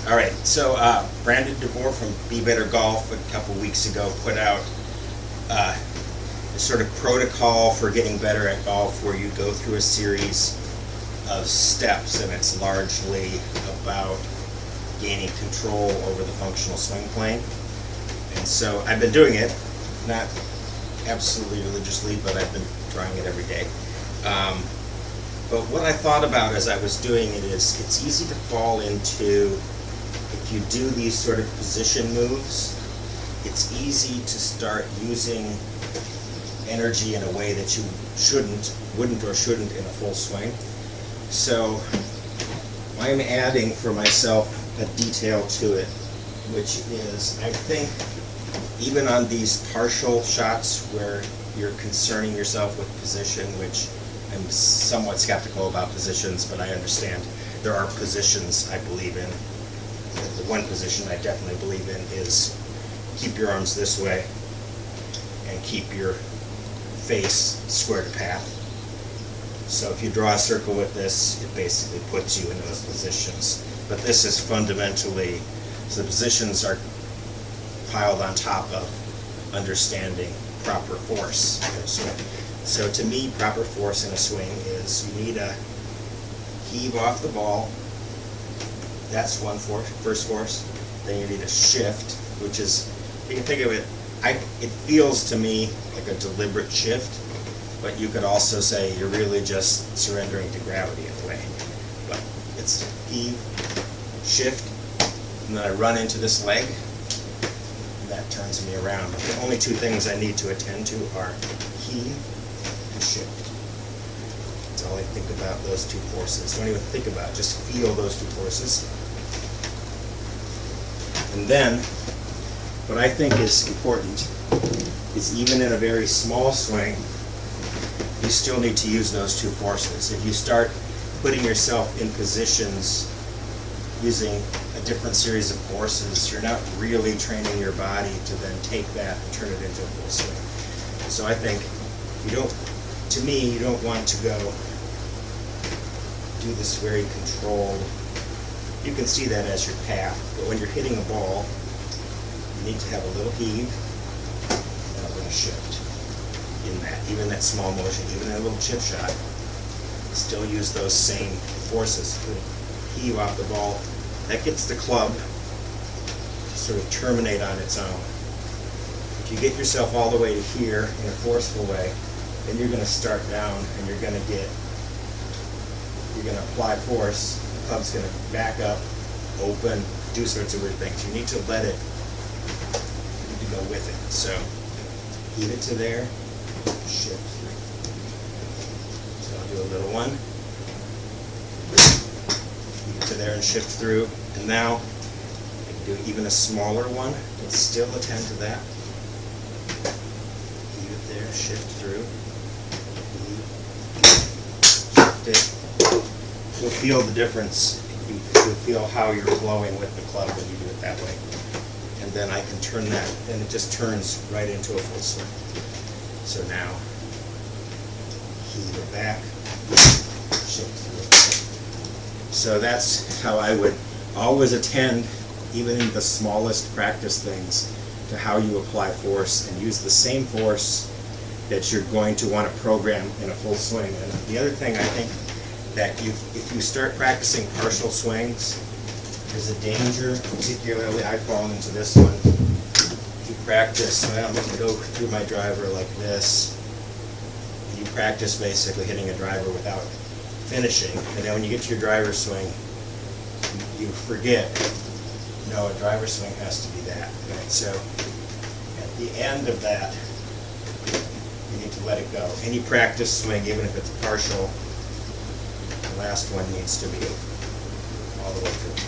All right, so Brandon DeVore from Be Better Golf a couple weeks ago put out a sort of protocol for getting better at golf where you go through a series of steps, and it's largely about gaining control over the functional swing plane. And so I've been doing it, not absolutely religiously, but I've been trying it every day. But what I thought about as I was doing it is it's easy to fall into, if you do these sort of position moves, it's easy to start using energy in a way that you wouldn't or shouldn't in a full swing. So I'm adding for myself a detail to it, which is, I think, even on these partial shots where you're concerning yourself with position, which I'm somewhat skeptical about positions, but I understand there are positions I believe in. The one position I definitely believe in is keep your arms this way and keep your face square to path. So if you draw a circle with this, it basically puts you in those positions. But this is fundamentally, so the positions are piled on top of understanding proper force in a swing. So to me, proper force in a swing is you need a heave off the ball. That's one force, first force. Then you need a shift, which is, you can think of it, it feels to me like a deliberate shift, but you could also say you're really just surrendering to gravity in a way. But it's heave, shift, and then I run into this leg, and that turns me around. The only two things I need to attend to are heave and shift. That's all I think about, those two forces. Don't even think about it, just feel those two forces. And then, what I think is important is even in a very small swing, you still need to use those two forces. If you start putting yourself in positions using a different series of forces, you're not really training your body to then take that and turn it into a full swing. So I think you don't want to go do this very controlled. You can see that as your path, but when you're hitting a ball, you need to have a little heave and a little shift in that. Even that small motion, even in a little chip shot, still use those same forces. Heave off the ball, that gets the club to sort of terminate on its own. If you get yourself all the way to here in a forceful way, then you're going to start down and you're going to apply force. The club's going to back up, open, do sorts of weird things. You need to let it, you need to go with it. So heave it to there, shift through. So I'll do a little one. Heave it to there and shift through. And now I can do even a smaller one, but still attend to that. Heave it there, shift through. Shift it. You'll feel the difference. You'll feel how you're flowing with the club when you do it that way. And then I can turn that, and it just turns right into a full swing. So now, heave it back, shift through. So that's how I would always attend, even in the smallest practice things, to how you apply force and use the same force that you're going to want to program in a full swing. And the other thing I think that if you start practicing partial swings, there's a danger, particularly I've fallen into this one. If you practice, I'm going to go through my driver like this. You practice basically hitting a driver without finishing, and then when you get to your driver swing, you forget, no, a driver swing has to be that, right? So at the end of that, you need to let it go. Any practice swing, even if it's partial, the last one needs to be all the way through.